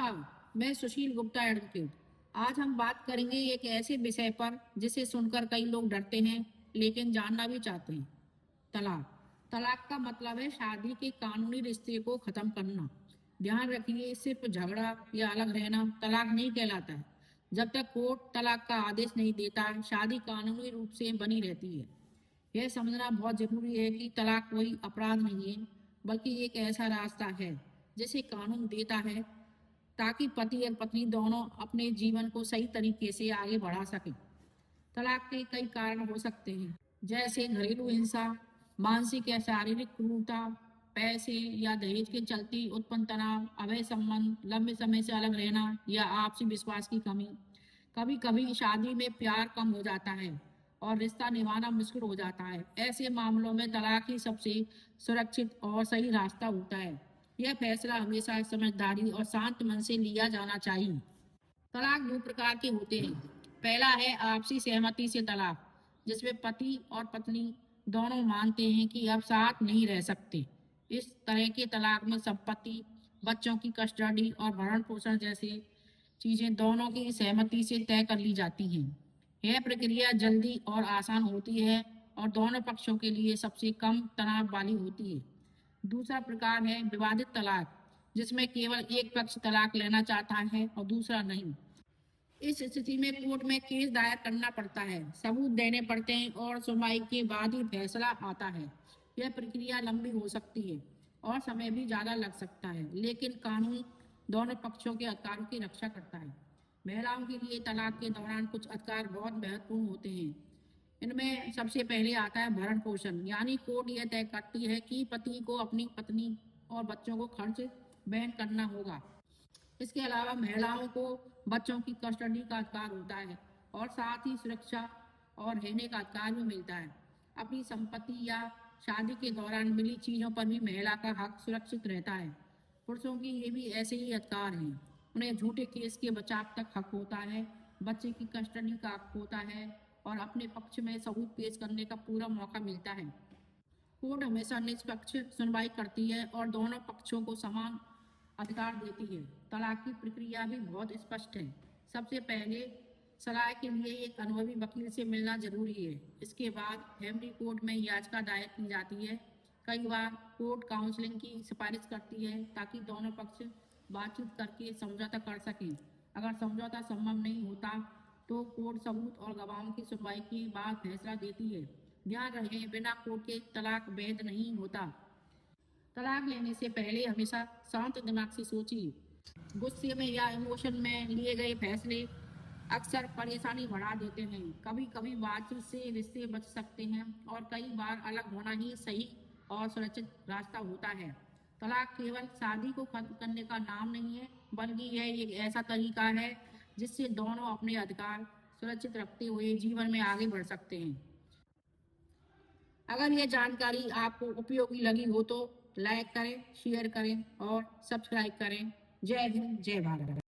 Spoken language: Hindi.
नमस्कार, मैं सुशील गुप्ता एडवोकेट। आज हम बात करेंगे एक ऐसे विषय पर जिसे सुनकर कई लोग डरते हैं लेकिन जानना भी चाहते हैं। तलाक। तलाक का मतलब है शादी के कानूनी रिश्ते को खत्म करना। ध्यान रखिए, सिर्फ झगड़ा या अलग रहना तलाक नहीं कहलाता है। जब तक कोर्ट तलाक का आदेश नहीं देता, शादी कानूनी रूप से बनी रहती है। यह समझना बहुत जरूरी है कि तलाक कोई अपराध नहीं है, बल्कि एक ऐसा रास्ता है जिसे कानून देता है ताकि पति और पत्नी दोनों अपने जीवन को सही तरीके से आगे बढ़ा सकें। तलाक के कई कारण हो सकते हैं, जैसे घरेलू हिंसा, मानसिक या शारीरिक क्रूरता, पैसे या दहेज के चलते उत्पन्न तनाव, अवैध संबंध, लंबे समय से अलग रहना या आपसी विश्वास की कमी। कभी कभी शादी में प्यार कम हो जाता है और रिश्ता निभाना मुश्किल हो जाता है। ऐसे मामलों में तलाक ही सबसे सुरक्षित और सही रास्ता होता है। यह फैसला हमेशा समझदारी और शांत मन से लिया जाना चाहिए। तलाक दो प्रकार के होते हैं। पहला है आपसी सहमति से तलाक, जिसमें पति और पत्नी दोनों मानते हैं कि अब साथ नहीं रह सकते। इस तरह के तलाक में संपत्ति, बच्चों की कस्टडी और भरण पोषण जैसे चीजें दोनों की सहमति से तय कर ली जाती हैं। यह प्रक्रिया जल्दी और आसान होती है और दोनों पक्षों के लिए सबसे कम तनाव वाली होती है। दूसरा प्रकार है विवादित तलाक, जिसमें केवल एक पक्ष तलाक लेना चाहता है और दूसरा नहीं। इस स्थिति में कोर्ट में केस दायर करना पड़ता है, सबूत देने पड़ते हैं और सुनवाई के बाद ही फैसला आता है। यह प्रक्रिया लंबी हो सकती है और समय भी ज्यादा लग सकता है, लेकिन कानून दोनों पक्षों के अधिकारों की रक्षा करता है। महिलाओं के लिए तलाक के दौरान कुछ अधिकार बहुत महत्वपूर्ण होते हैं। इनमें सबसे पहले आता है भरण पोषण, यानी कोर्ट यह तय करती है कि पति को अपनी पत्नी और बच्चों को खर्च वहन करना होगा। इसके अलावा महिलाओं को बच्चों की कस्टडी का अधिकार होता है और साथ ही सुरक्षा और रहने का अधिकार भी मिलता है। अपनी संपत्ति या शादी के दौरान मिली चीजों पर भी महिला का हक सुरक्षित रहता है। पुरुषों की ये भी ऐसे ही अधिकार हैं। उन्हें झूठे केस के बचाव तक हक होता है, बच्चे की कस्टडी का हक होता है और अपने पक्ष में सबूत पेश करने का पूरा मौका मिलता है। कोर्ट हमेशा निष्पक्ष सुनवाई करती है और दोनों पक्षों को समान अधिकार देती है। तलाक की प्रक्रिया भी बहुत स्पष्ट है। सबसे पहले सलाह के लिए एक अनुभवी वकील से मिलना जरूरी है। इसके बाद फैमिली कोर्ट में याचिका दायर की जाती है। कई बार कोर्ट काउंसलिंग की सिफारिश करती है ताकि दोनों पक्ष बातचीत करके समझौता कर सकें। अगर समझौता संभव नहीं होता तो कोर्ट सबूत और गवाहों की सुनवाई के बाद फैसला देती है। ध्यान रहे, बिना कोर्ट के तलाक वैध नहीं होता। तलाक लेने से पहले हमेशा शांत दिमाग से सोचिए। गुस्से में या इमोशन में लिए गए फैसले अक्सर परेशानी बढ़ा देते हैं। कभी कभी बातचीत से रिश्ते बच सकते हैं और कई बार अलग होना ही सही और सुरक्षित रास्ता होता है। तलाक केवल शादी को खत्म करने का नाम नहीं है, बल्कि यह एक ऐसा तरीका है जिससे दोनों अपने अधिकार सुरक्षित रखते हुए जीवन में आगे बढ़ सकते हैं। अगर यह जानकारी आपको उपयोगी लगी हो तो लाइक करें, शेयर करें और सब्सक्राइब करें। जय हिंद, जय भारत।